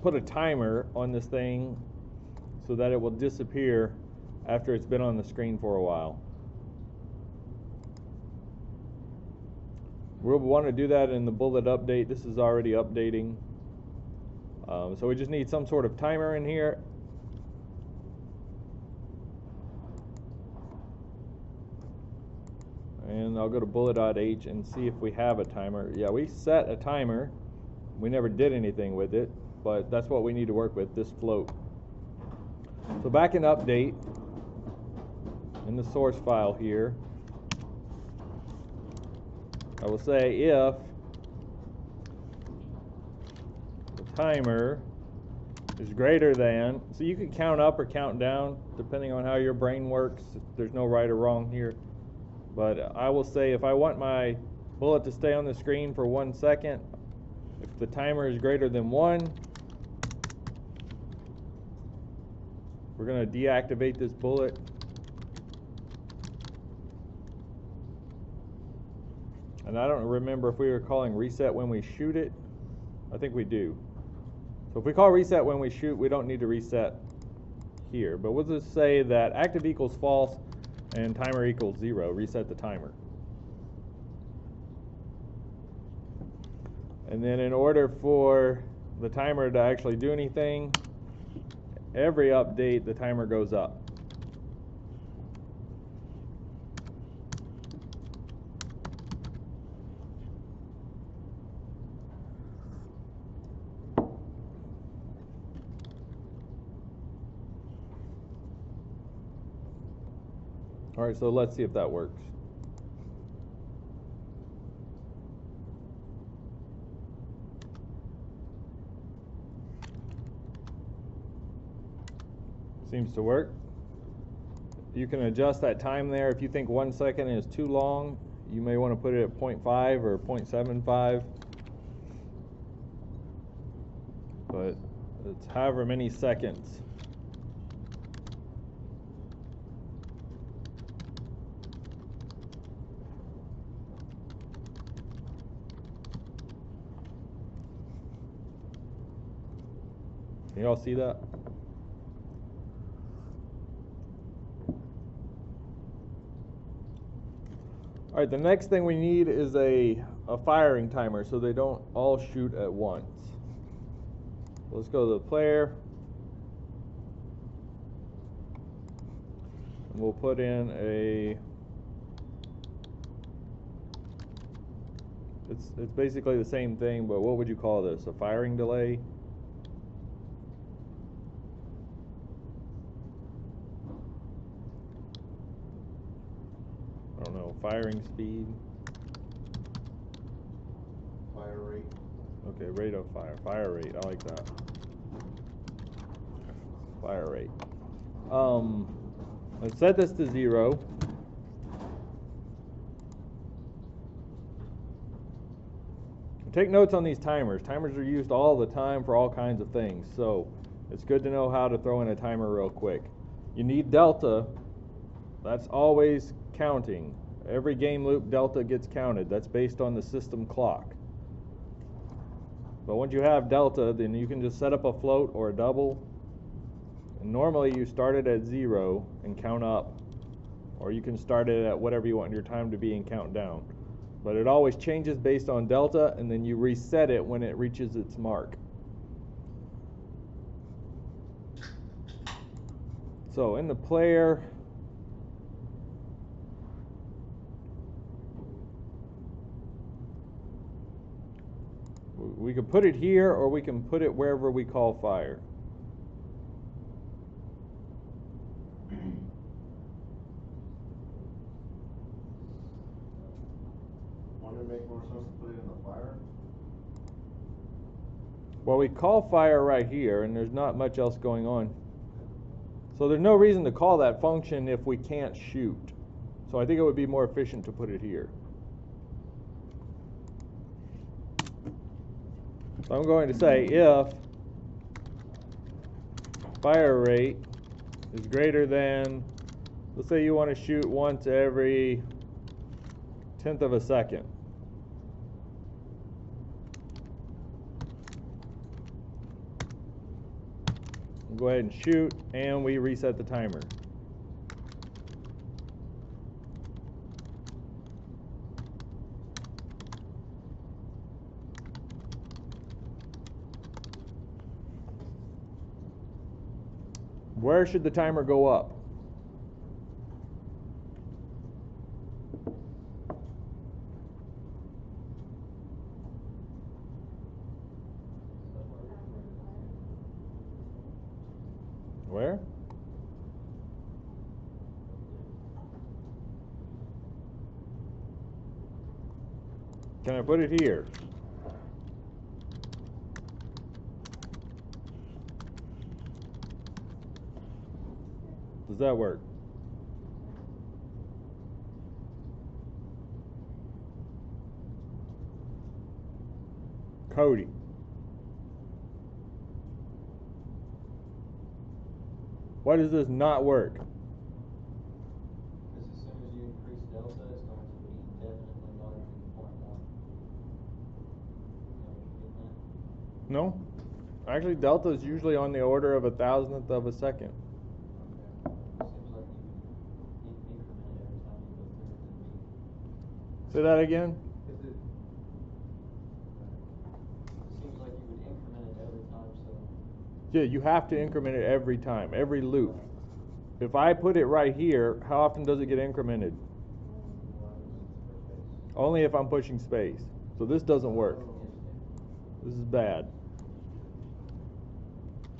put a timer on this thing so that it will disappear after it's been on the screen for a while. We'll want to do that in the bullet update. This is already updating. So we just need some sort of timer in here. And I'll go to bullet.h and see if we have a timer. Yeah, we set a timer. We never did anything with it, but that's what we need to work with, this float. So back in update, in the source file here, I will say if the timer is greater than, so you can count up or count down depending on how your brain works. There's no right or wrong here. But I will say if I want my bullet to stay on the screen for 1 second, if the timer is greater than 1, we're going to deactivate this bullet. And I don't remember if we were calling reset when we shoot it. I think we do. So if we call reset when we shoot, we don't need to reset here. But we'll just say that active equals false and timer equals 0. Reset the timer. And then in order for the timer to actually do anything, every update the timer goes up. All right, so let's see if that works. Seems to work. You can adjust that time there. If you think 1 second is too long, you may want to put it at 0.5 or 0.75. But it's however many seconds. Can you all see that? All right, the next thing we need is a firing timer so they don't all shoot at once. Let's go to the player. And we'll put in a, it's basically the same thing, but what would you call this? A firing delay? I don't know, firing speed. Fire rate. Okay, rate of fire. Fire rate, I like that. Fire rate. Let's set this to 0. Take notes on these timers. Timers are used all the time for all kinds of things, so it's good to know how to throw in a timer real quick. You need delta. That's always counting. Every game loop delta gets counted. That's based on the system clock. But once you have delta, then you can just set up a float or a double. And normally you start it at 0 and count up, or you can start it at whatever you want your time to be and count down. But it always changes based on delta, and then you reset it when it reaches its mark. So in the player, we can put it here, or we can put it wherever we call fire. Wouldn't it make more sense to put it in the fire? Well, we call fire right here, and there's not much else going on. So there's no reason to call that function if we can't shoot. So I think it would be more efficient to put it here. So I'm going to say if fire rate is greater than, let's say you want to shoot once every 1/10 of a second. We'll go ahead and shoot, and we reset the timer. Where should the timer go up? Where? Can I put it here? Does that work? Cody. Why does this not work? Because as soon as you increase delta, it's going to be definitely larger than 0.1. No. Actually, delta is usually on the order of 1,000th of a second. Seems like you would increment it every time you go through it to be. Say that again. Seems like you would increment it every time, so. Yeah, you have to increment it every time, every loop. If I put it right here, how often does it get incremented? Only if I'm pushing space. So this doesn't work. This is bad.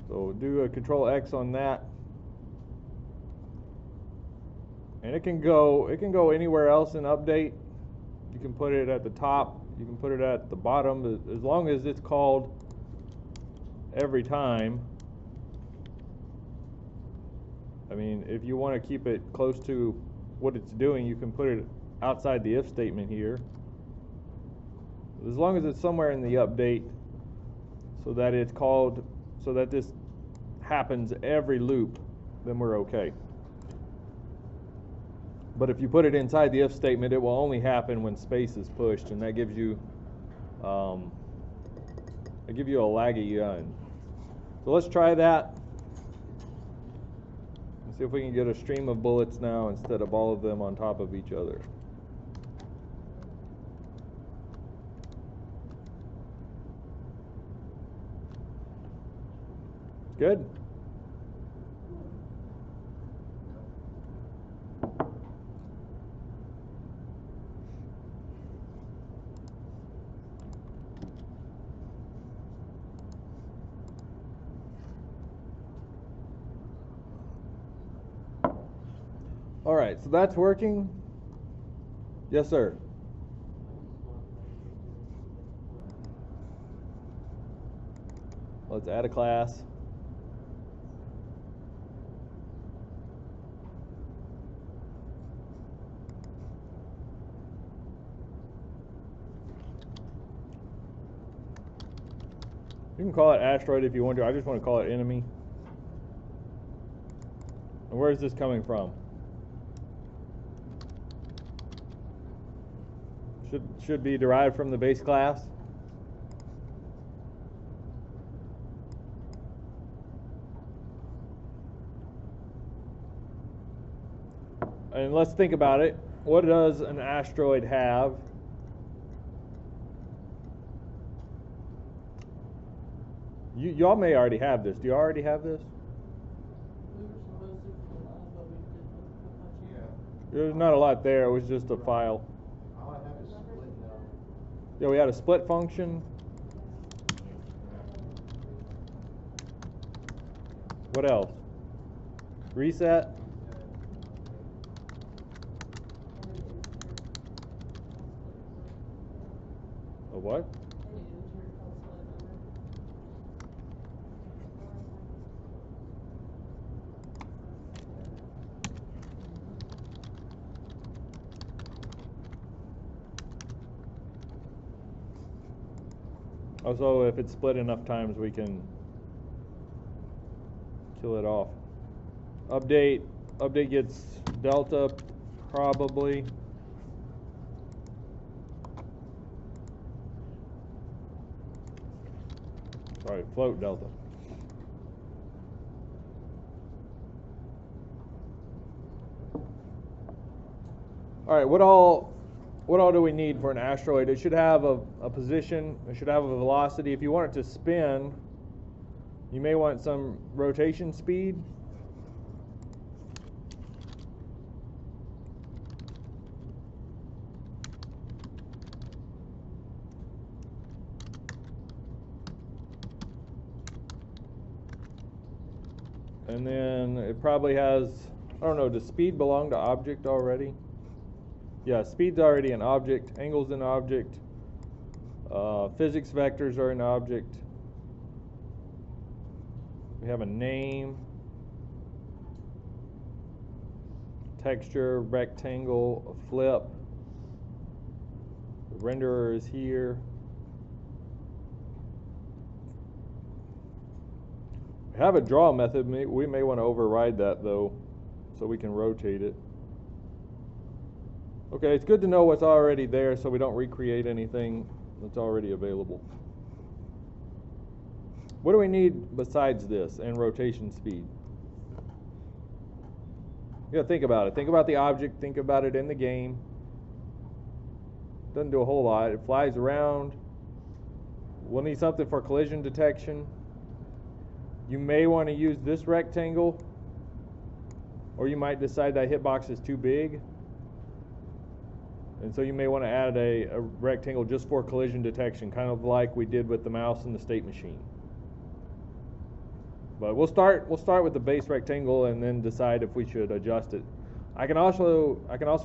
So do a Control X on that. And it can go anywhere else in update. You can put it at the top, you can put it at the bottom, as long as it's called every time. I mean, if you want to keep it close to what it's doing, you can put it outside the if statement here. As long as it's somewhere in the update so that it's called, so that this happens every loop, then we're okay. But if you put it inside the if statement, it will only happen when space is pushed, and that gives you a laggy gun. So let's try that. Let's see if we can get a stream of bullets now instead of all of them on top of each other. Good. All right, so that's working. Yes, sir. Let's add a class. You can call it asteroid if you want to. I just want to call it enemy. And where is this coming from? Should be derived from the base class. And let's think about it. What does an asteroid have? Y'all may already have this. Do you already have this? There's not a lot there. It was just a file. All I have is split now. Yeah, we had a split function. What else? Reset. A what? Also, if it's split enough times, we can kill it off. Update gets delta, probably. Sorry, float delta. All right, what all do we need for an asteroid? It should have a position, it should have a velocity. If you want it to spin, you may want some rotation speed. And then it probably has, I don't know, does speed belong to object already? Yeah, speed's already an object, angle's an object, physics vectors are an object. We have a name, texture, rectangle, a flip. The renderer is here. We have a draw method. We may want to override that though, so we can rotate it. Okay, it's good to know what's already there so we don't recreate anything that's already available. What do we need besides this and rotation speed? You gotta think about it. Think about the object, think about it in the game. Doesn't do a whole lot. It flies around. We'll need something for collision detection. You may want to use this rectangle, or you might decide that hitbox is too big. And so you may want to add a rectangle just for collision detection, kind of like we did with the mouse and the state machine. But we'll start with the base rectangle and then decide if we should adjust it. I can also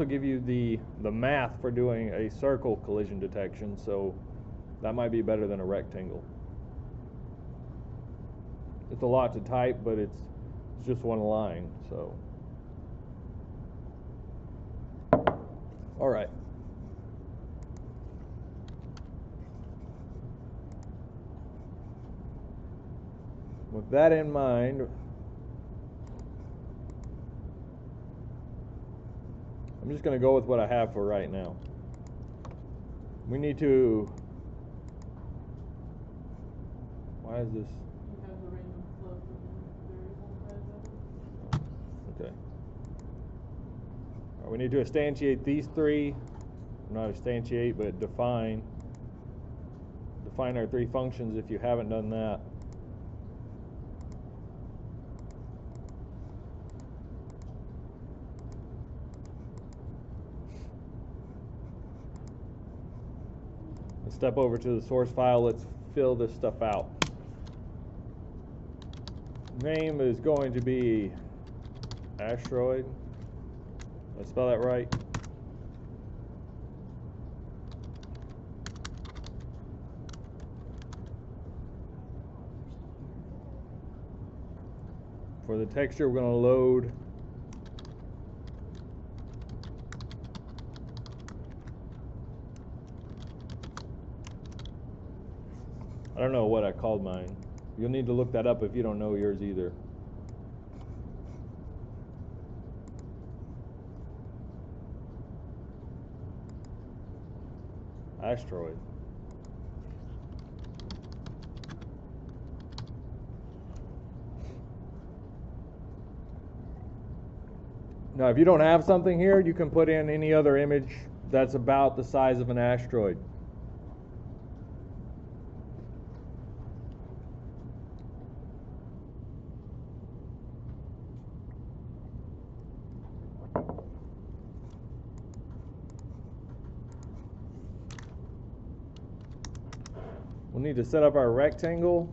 give you the math for doing a circle collision detection, so that might be better than a rectangle. It's a lot to type, but it's just one line, so. All right. With that in mind, I'm just going to go with what I have for right now. We need to. Why is this? You have the random flow from the variable side of it. Okay. All right, we need to instantiate these three. Not instantiate, but define. Define our three functions if you haven't done that. Let's step over to the source file. Let's fill this stuff out. Name is going to be asteroid. Did I spell that right? For the texture, we're going to load I don't know what I called mine. You'll need to look that up if you don't know yours either. Asteroid. Now, if you don't have something here, you can put in any other image that's about the size of an asteroid. We'll need to set up our rectangle.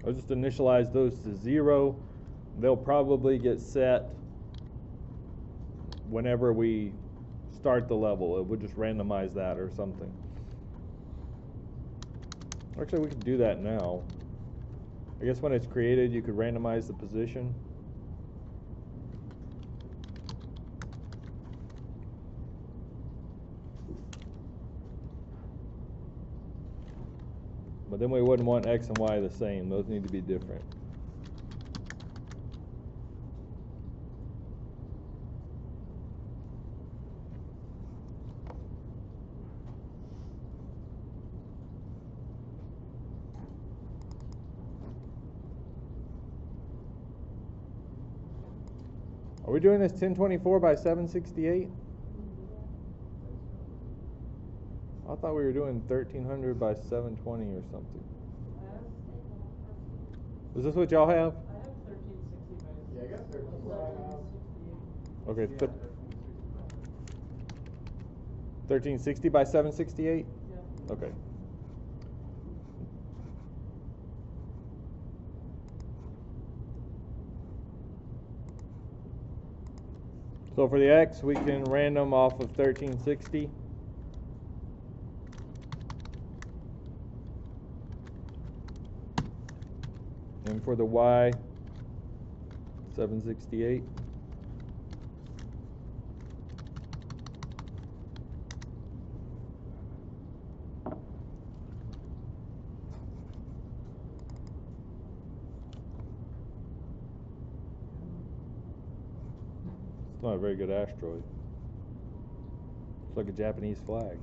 I'll just initialize those to 0. They'll probably get set whenever we start the level. It would just randomize that or something. Actually, we can do that now. I guess when it's created, you could randomize the position. But then we wouldn't want X and Y the same. Those need to be different. we doing this 1024 by 768? I thought we were doing 1300 by 720 or something. Is this what y'all have? I have 1360 by. Yeah, I got 13. 1168. Okay, Yeah, 1360 by 768? Yeah. Okay. So for the X, we can random off of 1360. And for the Y, 768. It's not a very good asteroid. It's like a Japanese flag.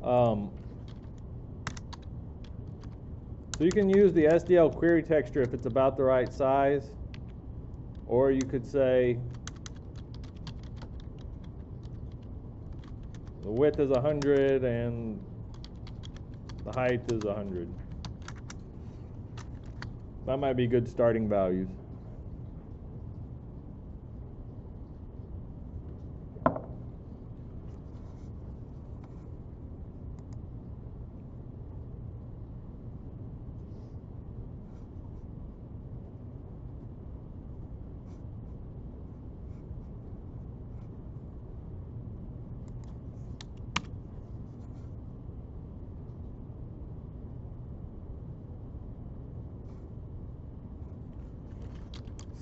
So you can use the SDL query texture if it's about the right size, or you could say the width is 100 and the height is 100. That might be good starting values.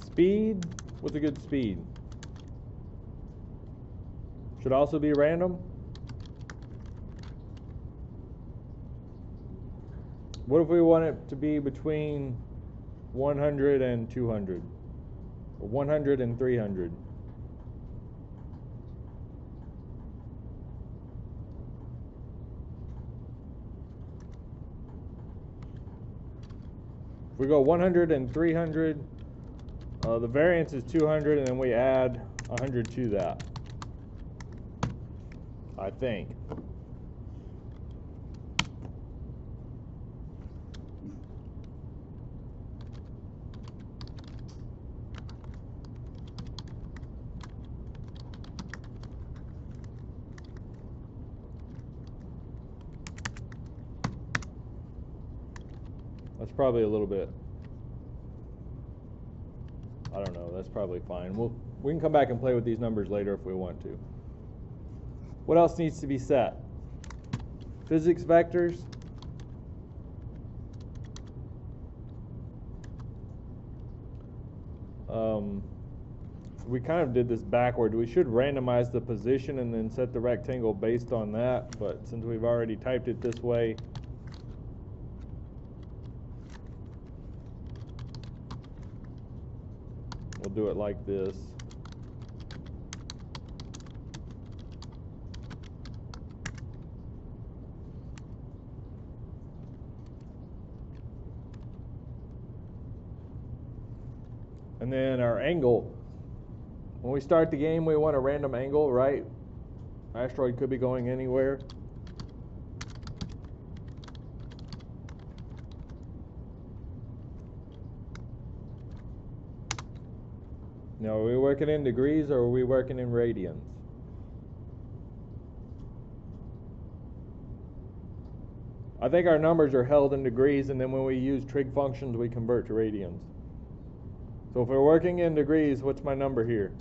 Speed, what's a good speed? Should also be random. What if we want it to be between 100 and 200? Or 100 and 300? If we go 100 and 300, the variance is 200, and then we add 100 to that, I think. That's probably a little bit, I don't know, that's probably fine. We can come back and play with these numbers later if we want to. What else needs to be set? Physics vectors. We kind of did this backward. We should randomize the position and then set the rectangle based on that, but since we've already typed it this way, we'll do it like this. And then our angle. When we start the game, we want a random angle, right? Asteroid could be going anywhere. Now, are we working in degrees or are we working in radians? I think our numbers are held in degrees, and then when we use trig functions, we convert to radians. So if we're working in degrees, what's my number here?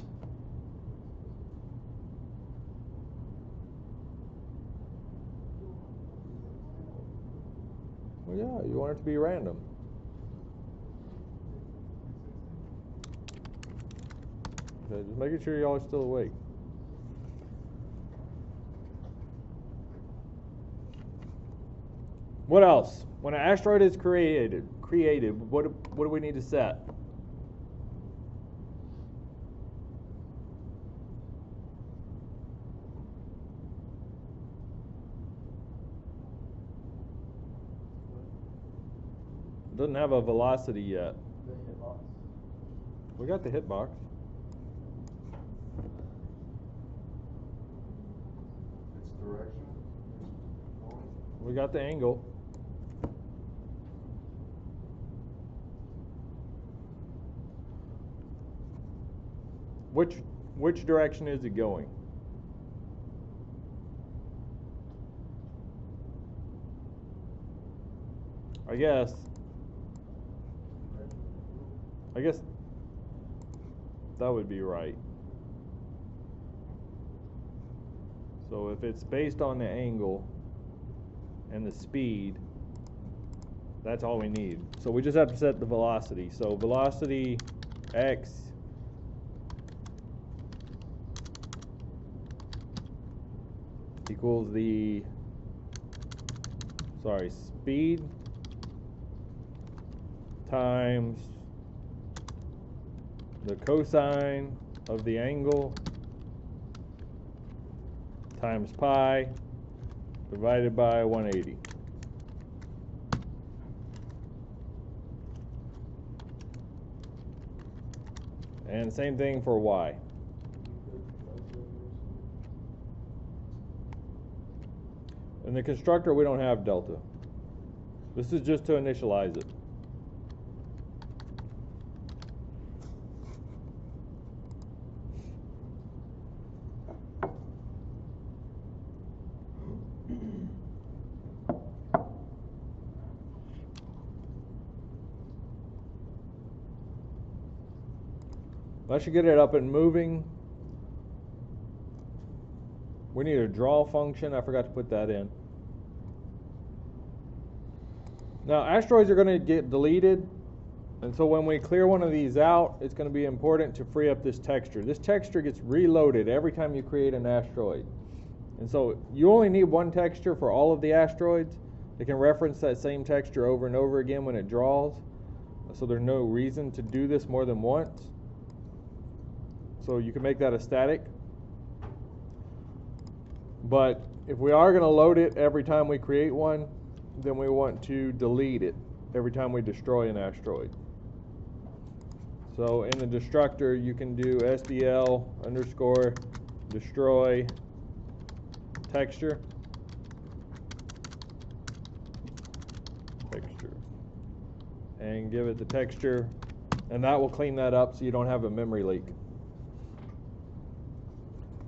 Well, yeah, you want it to be random. Okay, just making sure y'all are still awake. What else? When an asteroid is created, what do we need to set? It doesn't have a velocity yet. The hitbox. We got the hitbox. got the angle. Which direction is it going? I guess that would be right. So if it's based on the angle and the speed, that's all we need. So we just have to set the velocity. So velocity x equals the speed times the cosine of the angle times pi divided by 180. And same thing for y. In the constructor, we don't have delta. This is just to initialize it. That should get it up and moving. We need a draw function. I forgot to put that in. Now, asteroids are going to get deleted, and so when we clear one of these out, it's going to be important to free up this texture. This texture gets reloaded every time you create an asteroid. And so you only need one texture for all of the asteroids. It can reference that same texture over and over again when it draws. So there's no reason to do this more than once. So you can make that a static. But if we are going to load it every time we create one, then we want to delete it every time we destroy an asteroid. So in the destructor, you can do SDL underscore destroy texture. And give it the texture, and that will clean that up so you don't have a memory leak.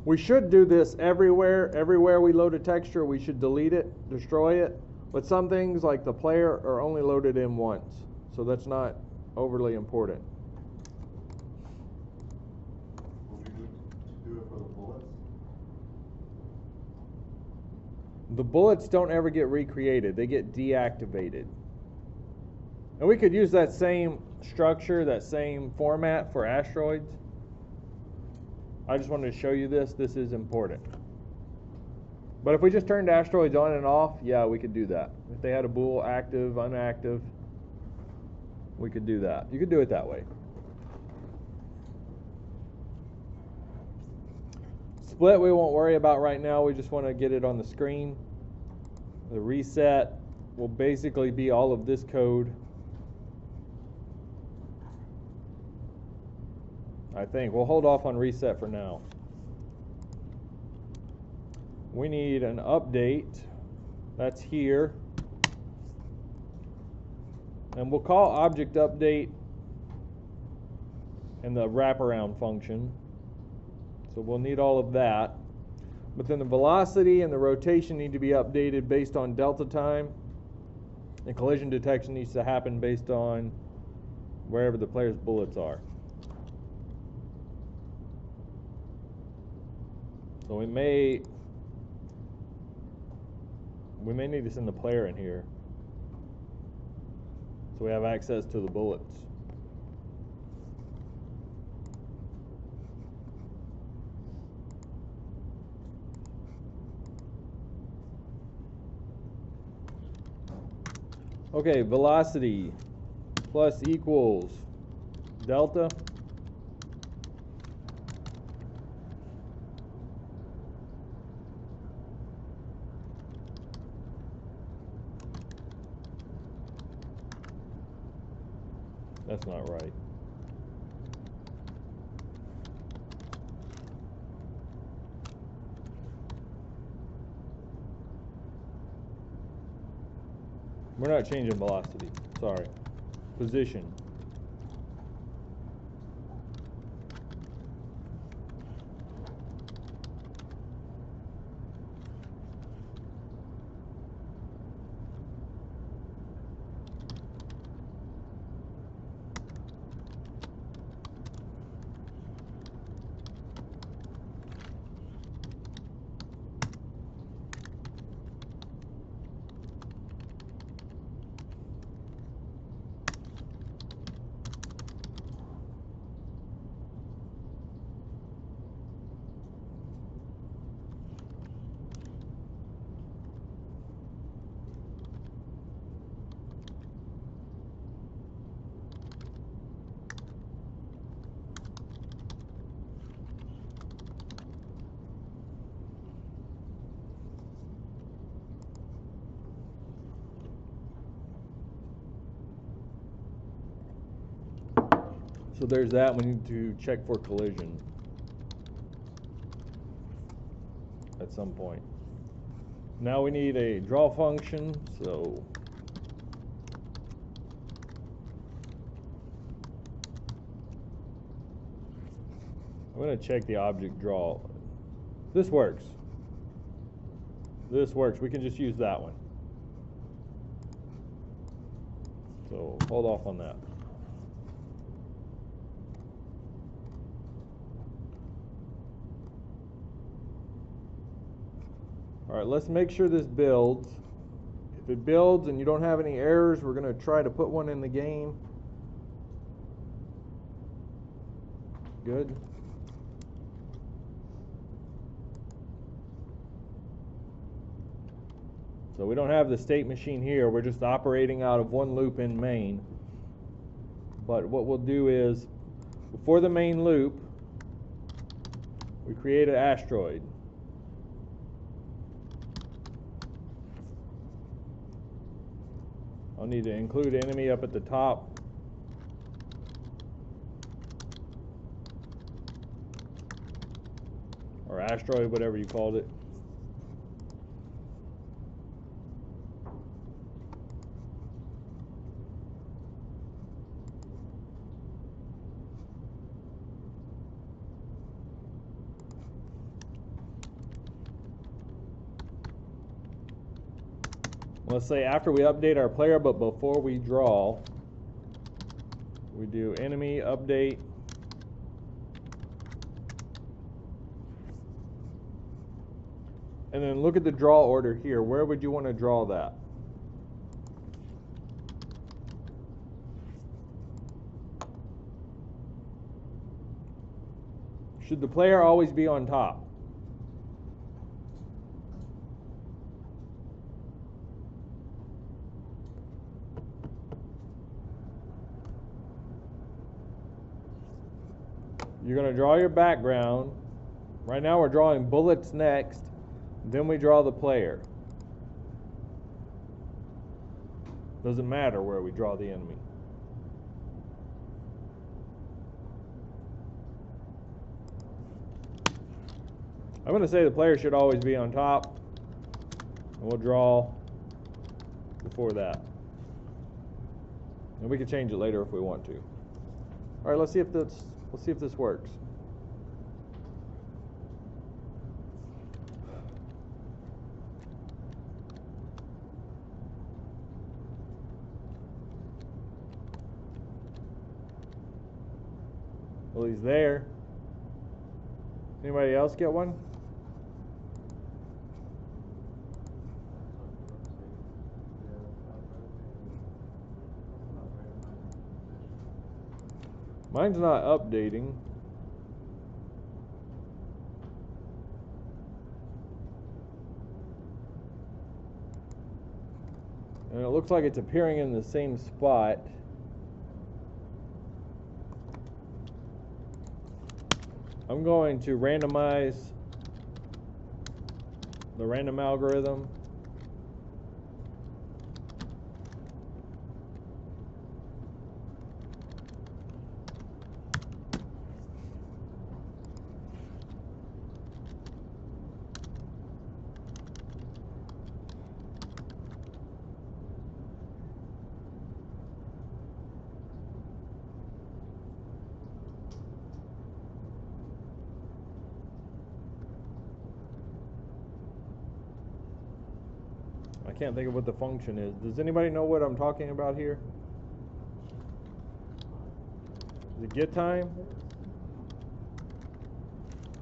We should do this everywhere. Everywhere we load a texture, we should delete it, destroy it. But some things like the player are only loaded in once, so that's not overly important. Will we do it for the bullets? The bullets don't ever get recreated. They get deactivated. And we could use that same structure, that same format for asteroids. I just wanted to show you this. This is important. But if we just turned asteroids on and off, yeah, we could do that. If they had a bool active, unactive, we could do that. You could do it that way. Split we won't worry about right now. We just want to get it on the screen. The reset will basically be all of this code. I think we'll hold off on reset for now. We need an update. That's here. And we'll call object update and the wraparound function. So we'll need all of that. But then the velocity and the rotation need to be updated based on delta time. And collision detection needs to happen based on wherever the player's bullets are. So we may need to send the player in here so we have access to the bullets. Okay, velocity plus equals delta. That's not right. We're not changing velocity. Sorry. Position. So there's that. We need to check for collision at some point. Now we need a draw function, so I'm going to check the object draw. This works. This works. We can just use that one. So hold off on that. All right, let's make sure this builds. If it builds and you don't have any errors, we're going to try to put one in the game. Good. So we don't have the state machine here. We're just operating out of one loop in main. But what we'll do is, before the main loop, we create an asteroid. I'll need to include enemy up at the top. Or asteroid, whatever you called it. Let's say after we update our player, but before we draw, we do enemy update. And then look at the draw order here. Where would you want to draw that? Should the player always be on top? You're going to draw your background. Right now we're drawing bullets next, then we draw the player. Doesn't matter where we draw the enemy. I'm going to say the player should always be on top, and we'll draw before that. And we can change it later if we want to. All right, let's see if this works. Well, he's there. Anybody else get one? Mine's not updating. And it looks like it's appearing in the same spot. I'm going to randomize the random algorithm. I can't think of what the function is. Does anybody know what I'm talking about here? Is it get time?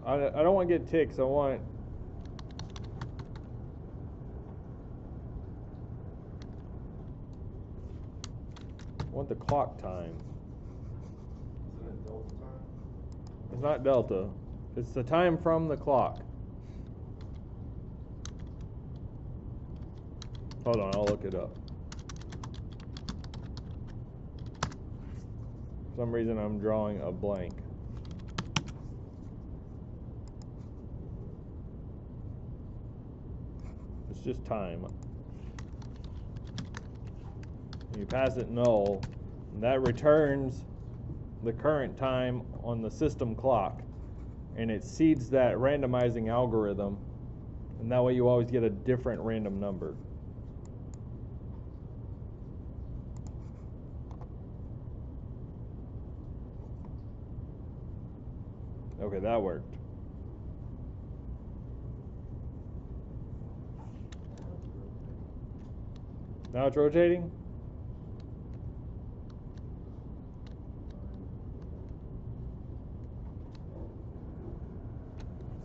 I don't want to get ticks. I want the clock time. Isn't it delta time? It's not delta. It's the time from the clock. Hold on, I'll look it up. For some reason I'm drawing a blank. It's just time. You pass it null, and that returns the current time on the system clock, and it seeds that randomizing algorithm, and that way you always get a different random number. Okay, that worked. Now it's rotating?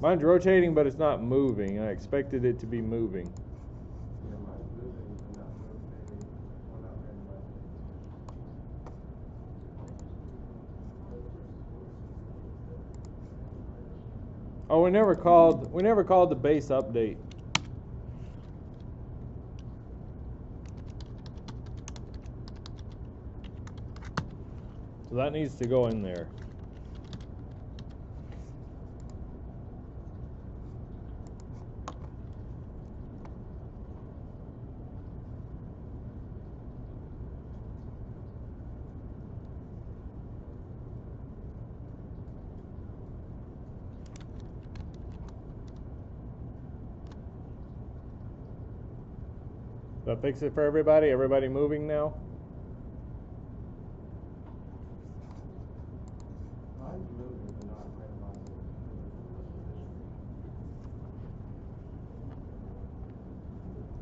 Mine's rotating, but it's not moving. I expected it to be moving. Yeah, mine's moving, but not rotating, or not randomizing. Oh, we never called the base update. So that needs to go in there. That fix it for everybody? Everybody moving now? Mine's moving, but not randomizing.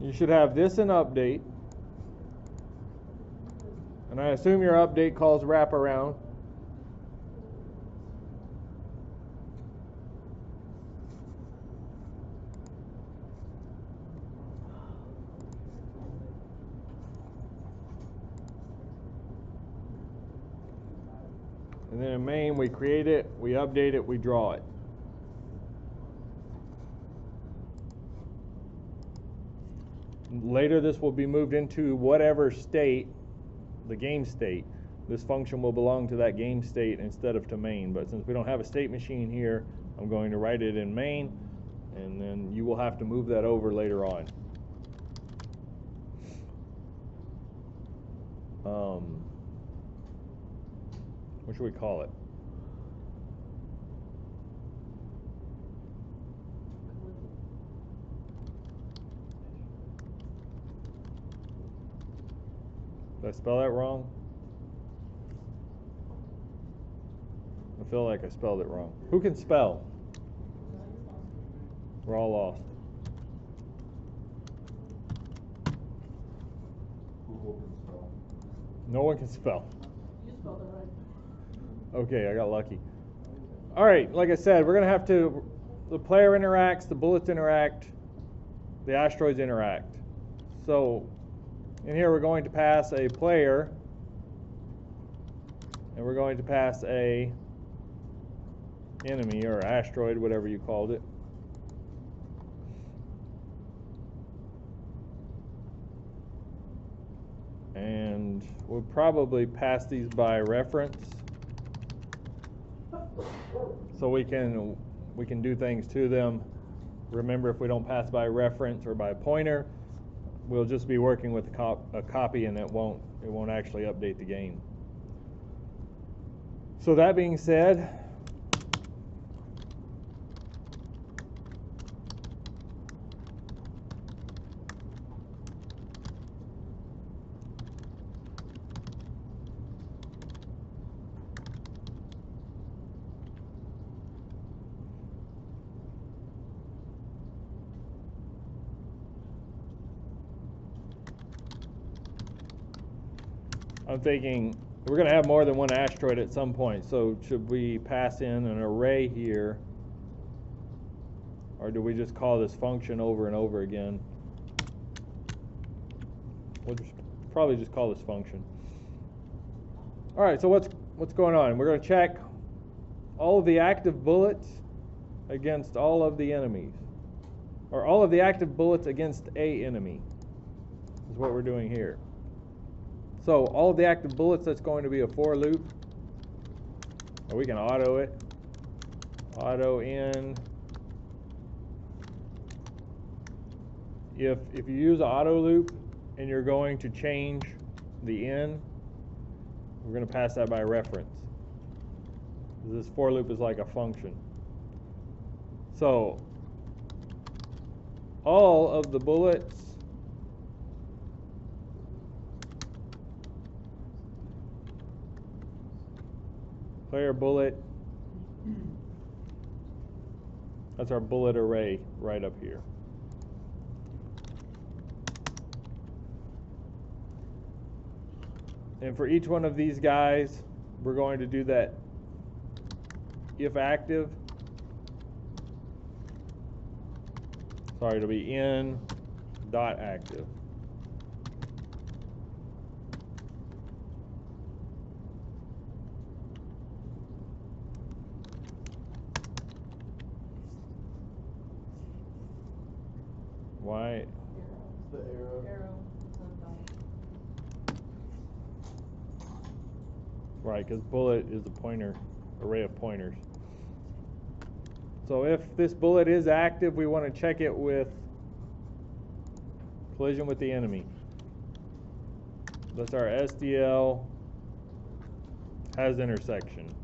You should have this in update. And I assume your update calls wraparound. And then in main, we create it, we update it, we draw it. Later, this will be moved into whatever state, the game state. This function will belong to that game state instead of to main. But since we don't have a state machine here, I'm going to write it in main, and then you will have to move that over later on. What should we call it? Did I spell that wrong? I feel like I spelled it wrong. Who can spell? We're all lost. Google can spell. No one can spell. You spelled it right. Okay, I got lucky. All right, like I said, we're going to have to, the player interacts, the bullets interact, the asteroids interact. So in here we're going to pass a player, and we're going to pass a enemy or asteroid, whatever you called it. And we'll probably pass these by reference, so we can do things to them. Remember, if we don't pass by reference or by pointer, we'll just be working with a copy, and it won't actually update the game. So that being said, I'm thinking we're going to have more than one asteroid at some point, so should we pass in an array here, or do we just call this function over and over again? We'll probably just call this function. All right, so what's going on? We're going to check all of the active bullets against all of the enemies, or all of the active bullets against a enemy is what we're doing here. So all of the active bullets, that's going to be a for loop, or we can auto it. Auto in. If you use an auto loop and you're going to change the in, we're going to pass that by reference. This for loop is like a function. So all of the bullets player bullet, that's our bullet array right up here. And for each one of these guys, we're going to do that if active. Sorry, it'll be in dot active. Why? The arrow. Arrow. Right, because bullet is a pointer, array of pointers. So if this bullet is active, we want to check it with collision with the enemy. That's our SDL has intersection.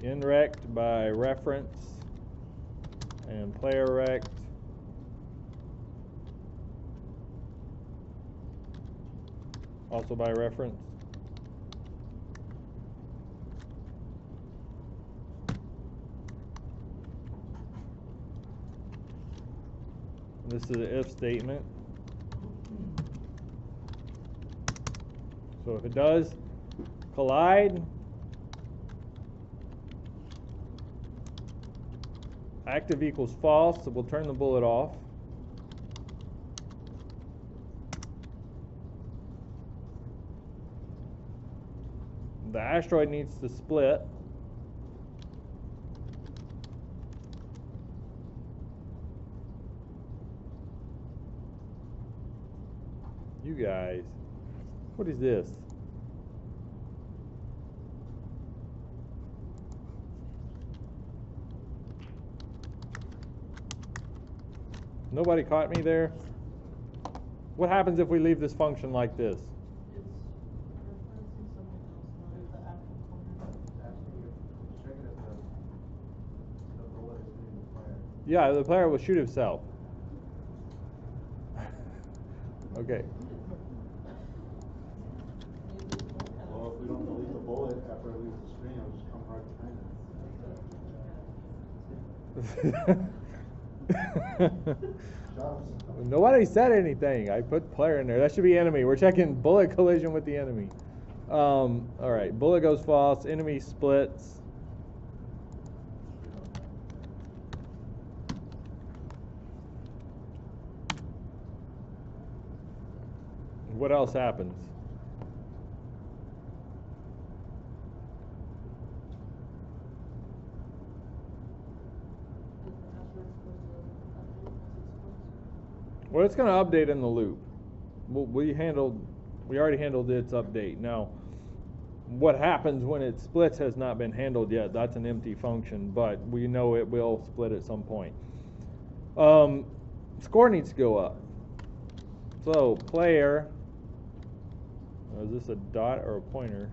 Inrect by reference and player rect. Also by reference. This is an if statement. So if it does collide, active equals false, so we'll turn the bullet off. The asteroid needs to split. You guys, what is this? Nobody caught me there? What happens if we leave this function like this? It's referencing something else, not the actual pointer. Check it if the bullet is hitting the player. Yeah, the player will shoot himself. Okay. Well, if we don't delete the bullet after it leaves the screen, it'll just come right behind it. Nobody said anything. I put player in there. That should be enemy. We're checking bullet collision with the enemy. All right, bullet goes false. Enemy splits. What else happens? Well, it's going to update in the loop. We already handled its update. Now, what happens when it splits has not been handled yet. That's an empty function, but we know it will split at some point. Score needs to go up. So player, is this a dot or a pointer?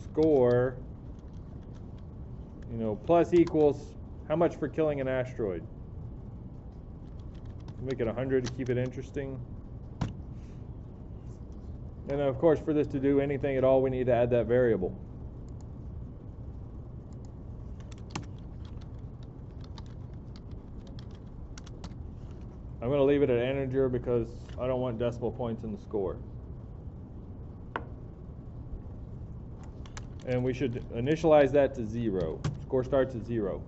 Score, plus equals how much for killing an asteroid? Make it 100 to keep it interesting. And of course, for this to do anything at all, we need to add that variable. I'm going to leave it at integer because I don't want decimal points in the score. And we should initialize that to 0. Score starts at 0.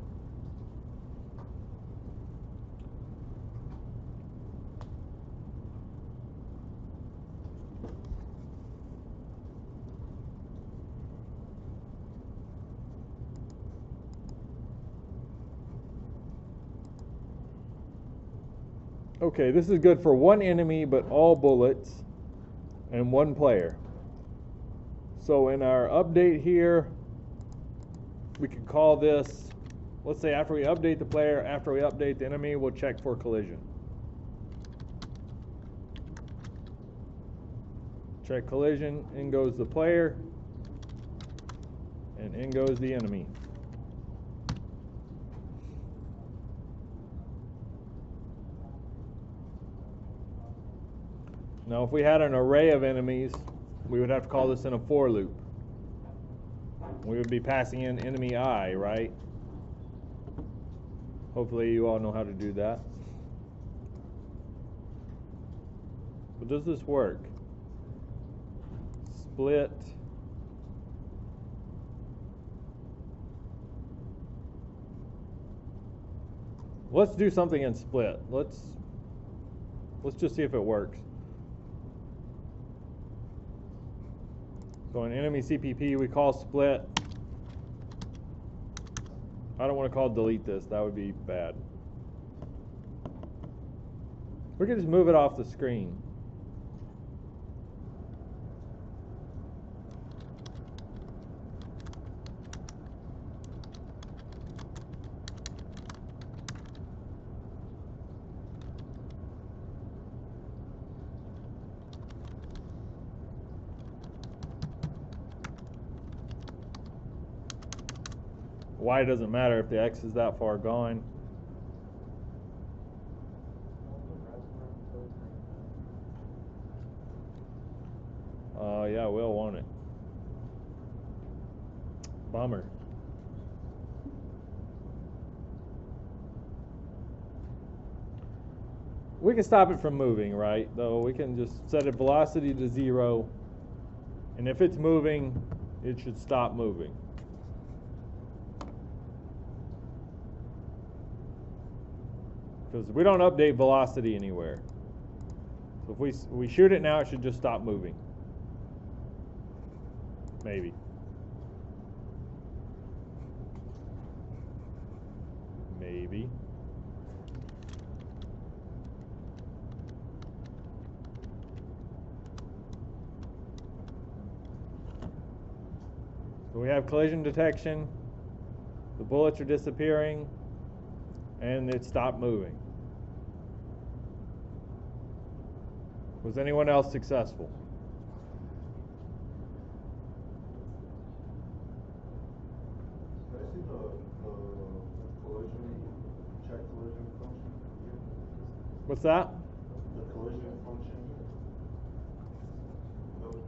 Okay, this is good for one enemy, but all bullets, and one player. So in our update here, we could call this, let's say after we update the player, after we update the enemy, we'll check for collision. Check collision, in goes the player, and in goes the enemy. Now if we had an array of enemies, we would have to call this in a for loop. We would be passing in enemy I, right? Hopefully you all know how to do that. But does this work? Split. Let's do something in split. Let's just see if it works. So in enemy CPP, we call split. I don't want to call delete this. That would be bad. We can just move it off the screen. Y doesn't matter if the X is that far gone. Yeah, we'll want it. Bummer. We can stop it from moving, right? Though we can just set its velocity to 0, and if it's moving, it should stop moving. Because we don't update velocity anywhere. So if we shoot it now, it should just stop moving. Maybe. Maybe. So we have collision detection. The bullets are disappearing. And it stopped moving. Was anyone else successful? I see the collision, check collision function here. What's that? The collision function. Nope.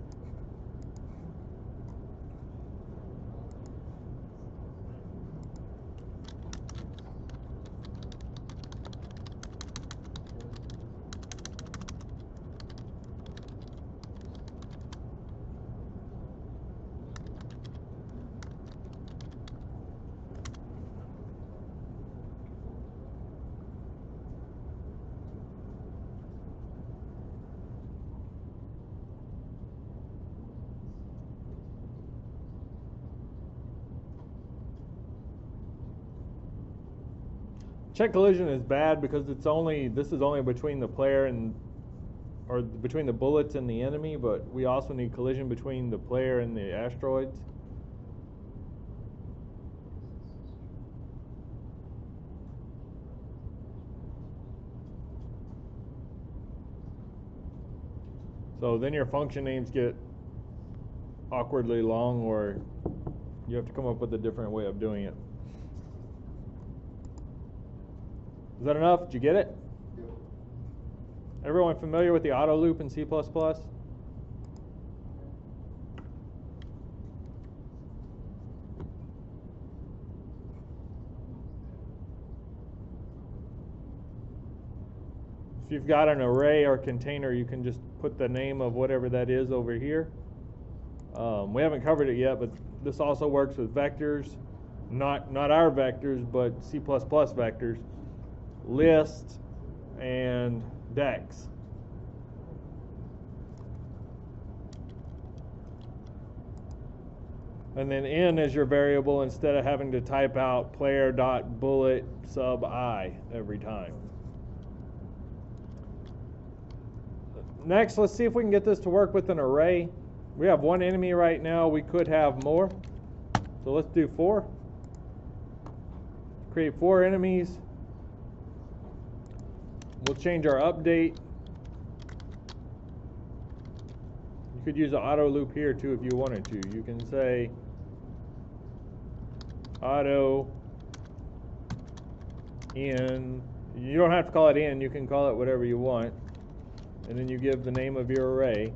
Check collision is bad because this is only between the player and, or between the bullets and the enemy, but we also need collision between the player and the asteroids. So then your function names get awkwardly long, or you have to come up with a different way of doing it. Is that enough? Did you get it? Yep. Everyone familiar with the auto loop in C++? If you've got an array or container, you can just put the name of whatever that is over here. We haven't covered it yet, but this also works with vectors, not our vectors, but C++ vectors, list, and dex. And then n is your variable instead of having to type out player.bullet sub I every time. Next, let's see if we can get this to work with an array. We have one enemy right now. We could have more. So let's do 4. Create 4 enemies. We'll change our update. You could use an auto loop here too if you wanted to. You can say auto in. You don't have to call it in. You can call it whatever you want. And then you give the name of your array.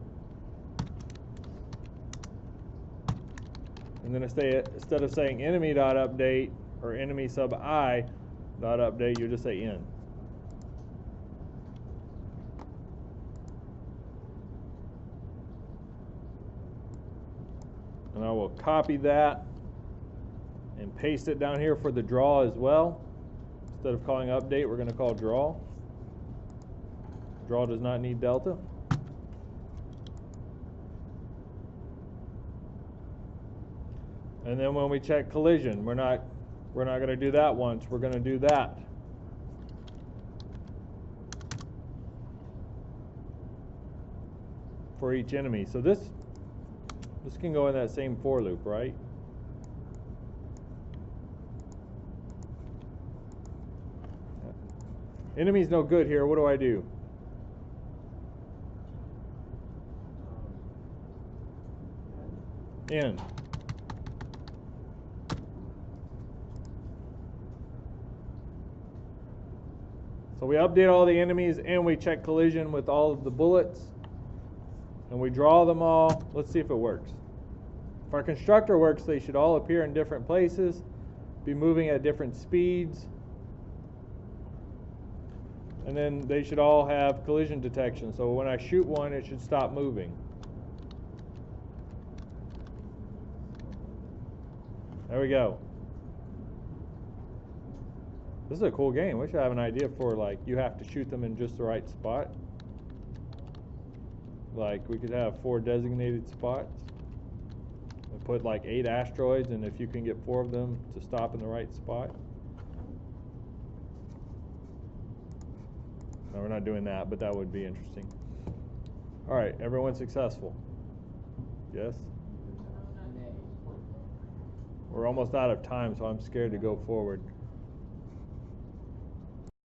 And then instead of saying enemy.update or enemy sub I.update, you just say in. And I will copy that and paste it down here for the draw as well. Instead of calling update, we're going to call draw. Draw does not need delta. And then when we check collision, we're not going to do that once. We're going to do that. For each enemy. So this can go in that same for loop, right? Enemy's no good here. What do I do? In. So we update all the enemies and we check collision with all of the bullets. And we draw them all. Let's see if it works. If our constructor works, they should all appear in different places, be moving at different speeds, and then they should all have collision detection. So when I shoot one, it should stop moving. There we go. This is a cool game. We should have an idea for, like, you have to shoot them in just the right spot. Like, we could have 4 designated spots and put like 8 asteroids, and if you can get 4 of them to stop in the right spot. No, we're not doing that, but that would be interesting. All right, everyone successful? Yes? We're almost out of time, so I'm scared to go forward.